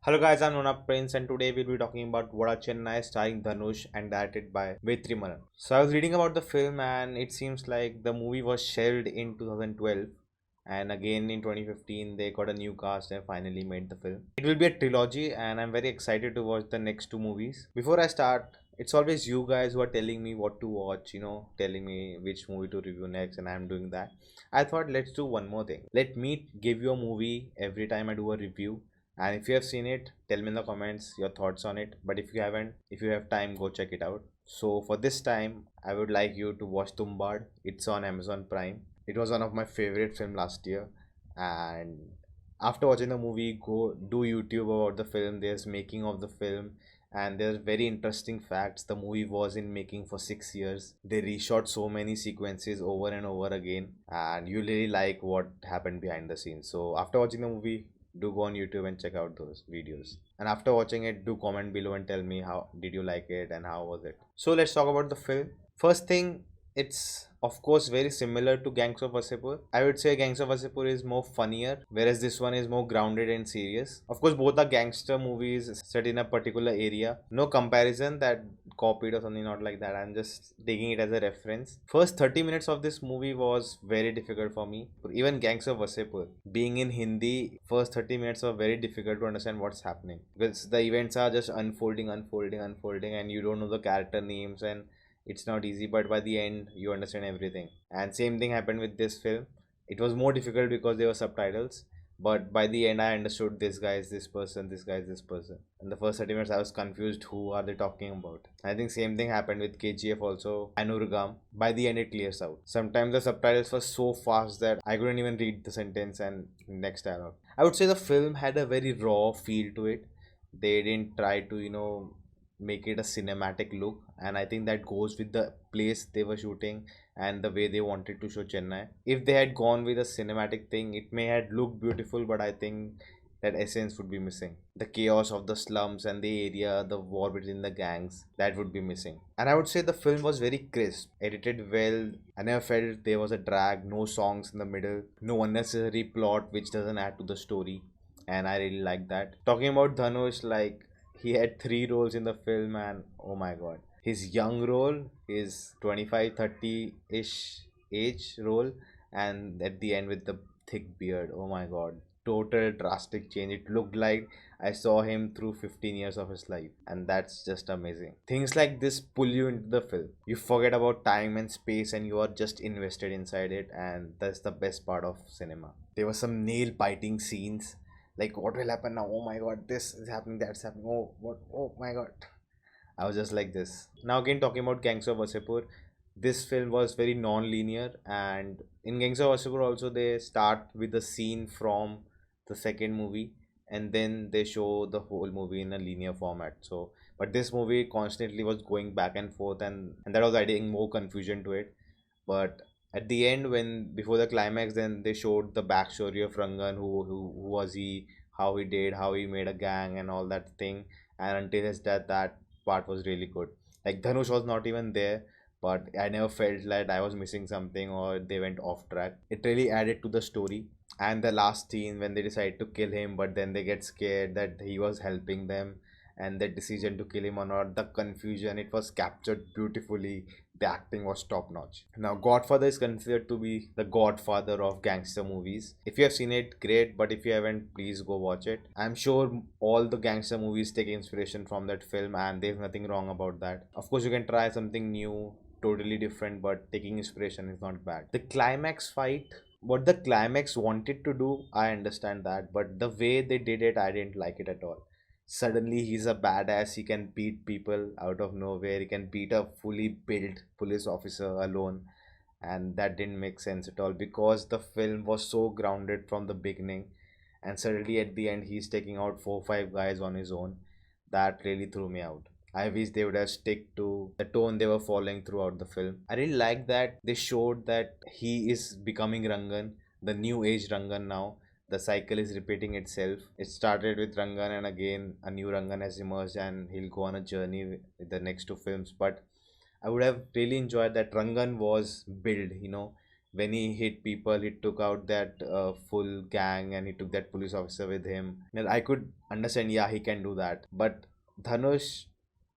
Hello guys, I'm Nona Prince and today we'll be talking about Vada Chennai starring Dhanush and directed by Vetrimaaran. So I was reading about the film and it seems like the movie was shelved in 2012 and again in 2015 they got a new cast and finally made the film. It will be a trilogy and I'm very excited to watch the next two movies. Before I start, it's always you guys who are telling me what to watch, telling me which movie to review next and I'm doing that. I thought let's do one more thing. Let me give you a movie every time I do a review, and if you have seen it, tell me in the comments your thoughts on it. But if you haven't, if you have time, go check it out. So for this time, I would like you to watch Tumbad. It's on Amazon Prime. It was one of my favorite film last year. And after watching the movie, go do YouTube about the film. There's making of the film. And there's very interesting facts. The movie was in making for 6 years. They reshot so many sequences over and over again. And you really like what happened behind the scenes. So after watching the movie, do go on YouTube and check out those videos. And after watching it, do comment below and tell me how did you like it and how was it. So let's talk about the film. First thing, it's of course very similar to Gangs of Wasseypur. I would say Gangs of Wasseypur is more funnier, whereas this one is more grounded and serious. Of course, both are gangster movies set in a particular area. No comparison that copied or something, not like that. I'm just taking it as a reference. First 30 minutes of this movie was very difficult for me. Even Gangs of Wasseypur, being in Hindi, first 30 minutes were very difficult to understand what's happening because the events are just unfolding, and you don't know the character names and it's not easy, but by the end you understand everything. And same thing happened with this film. It was more difficult because there were subtitles, but by the end I understood this guy is this person, this guy is this person. In the first 30 minutes I was confused, who are they talking about? I think same thing happened with KGF also, Anurgam. By the end it clears out. Sometimes the subtitles were so fast that I couldn't even read the sentence and next dialogue. I would say the film had a very raw feel to it. They didn't try to make it a cinematic look, and I think that goes with the place they were shooting and the way they wanted to show Chennai. If they had gone with a cinematic thing, it may had looked beautiful, but I think that essence would be missing. The chaos of the slums and the area, the war between the gangs, that would be missing. And I would say the film was very crisp, edited well. I never felt there was a drag, no songs in the middle, no unnecessary plot which doesn't add to the story, and I really like that. Talking about Dhanush, like, he had three roles in the film and oh my god, his young role, his 25 30 ish age role, and at the end with the thick beard, oh my god, total drastic change. It looked like I saw him through 15 years of his life, and that's just amazing. Things like this pull you into the film. You forget about time and space and you are just invested inside it, and that's the best part of cinema. There were some nail biting scenes, like what will happen now, oh my god, this is happening, that's happening, oh what, oh my god. I was just like this. Now again, talking about Gangs of Wasseypur, this film was very non-linear, and in Gangs of Wasseypur also they start with the scene from the second movie and then they show the whole movie in a linear format. So but this movie constantly was going back and forth, and that was adding more confusion to it. But at the end, when before the climax, then they showed the backstory of Rangan, who was he, how he did, how he made a gang and all that thing. And until his death, that part was really good. Like Dhanush was not even there, but I never felt like I was missing something or they went off track. It really added to the story. And the last scene when they decide to kill him, but then they get scared that he was helping them, and the decision to kill him or not, the confusion, it was captured beautifully. The acting was top notch. Now Godfather is considered to be the godfather of gangster movies. If you have seen it, great, but if you haven't, please go watch it. I'm sure all the gangster movies take inspiration from that film and there's nothing wrong about that. Of course you can try something new, totally different, but taking inspiration is not bad. The climax fight, what the climax wanted to do, I understand that, but the way they did it, I didn't like it at all. Suddenly he's a badass, he can beat people out of nowhere, he can beat a fully built police officer alone, and that didn't make sense at all because the film was so grounded from the beginning, and suddenly at the end he's taking out 4 5 guys on his own. That really threw me out. I wish they would have stick to the tone they were following throughout the film. I really like that they showed that he is becoming Rangan, the new age Rangan now. The cycle is repeating itself. It started with Rangan and again a new Rangan has emerged and he'll go on a journey with the next two films. But I would have really enjoyed that Rangan was built, when he hit people, he took out that full gang and he took that police officer with him. And I could understand, yeah, he can do that. But Dhanush,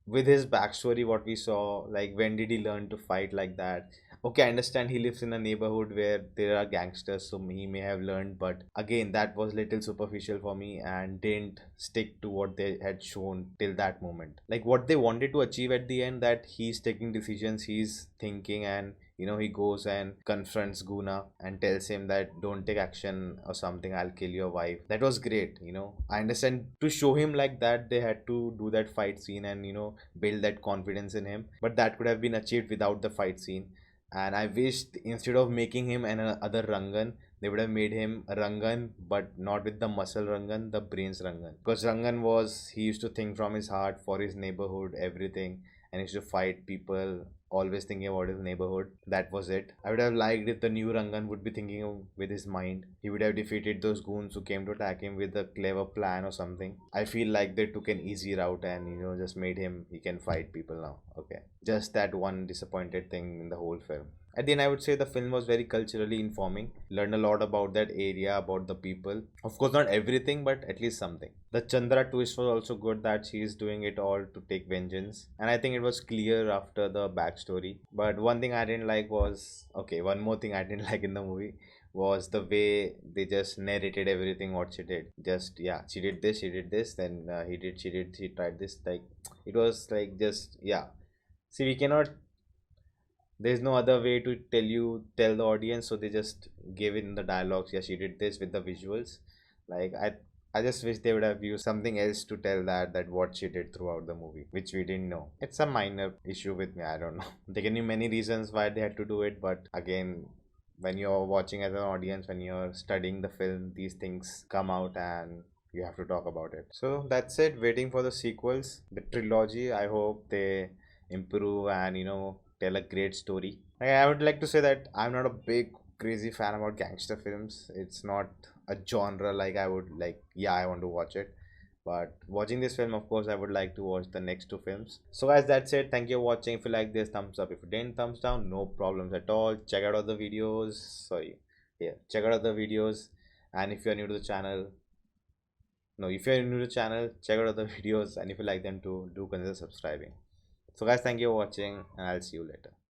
with his backstory, what we saw, like when did he learn to fight like that? Okay, I understand he lives in a neighborhood where there are gangsters, so he may have learned, but again, that was little superficial for me and didn't stick to what they had shown till that moment. Like what they wanted to achieve at the end, that he's taking decisions, he's thinking, and he goes and confronts Guna and tells him that don't take action or something, I'll kill your wife. That was great. I understand to show him like that, they had to do that fight scene and, build that confidence in him. But that could have been achieved without the fight scene. And I wished instead of making him an other Rangan, they would have made him a Rangan, but not with the muscle Rangan, the brains Rangan. Because Rangan was, he used to think from his heart for his neighborhood, everything, and he used to fight people, always thinking about his neighborhood. That was it. I would have liked if the new Rangan would be thinking with his mind. He would have defeated those goons who came to attack him with a clever plan or something. I feel like they took an easy route and just made him, he can fight people now. Okay. Just that one disappointed thing in the whole film. At the end, I would say the film was very culturally informing. Learned a lot about that area, about the people. Of course, not everything, but at least something. The Chandra twist was also good, that she is doing it all to take vengeance. And I think it was clear after the backstory. But one thing I didn't like was, okay, one more thing I didn't like in the movie was the way they just narrated everything what she did. Just, yeah, she did this, then he did, she did, she tried this. Like, it was like just, yeah. See, we cannot, there's no other way to tell the audience, so they just gave it in the dialogues. Yeah, she did this with the visuals. Like, I just wish they would have used something else to tell that what she did throughout the movie, which we didn't know. It's a minor issue with me, I don't know. They can give many reasons why they had to do it, but again, when you're watching as an audience, when you're studying the film, these things come out and you have to talk about it. So that's it. Waiting for the sequels, the trilogy. I hope they improve and tell a great story. Like, I would like to say that I'm not a big crazy fan about gangster films. It's not a genre like I would like. Yeah, I want to watch it. But watching this film, of course, I would like to watch the next two films. So guys, that's it. Thank you for watching. If you like this, thumbs up. If you didn't, thumbs down. No problems at all. Check out other videos. Sorry. Yeah, check out other videos. And if you're new to the channel, no, if you're new to the channel, check out other videos. And if you like them too, do consider subscribing. So guys, thank you for watching and I'll see you later.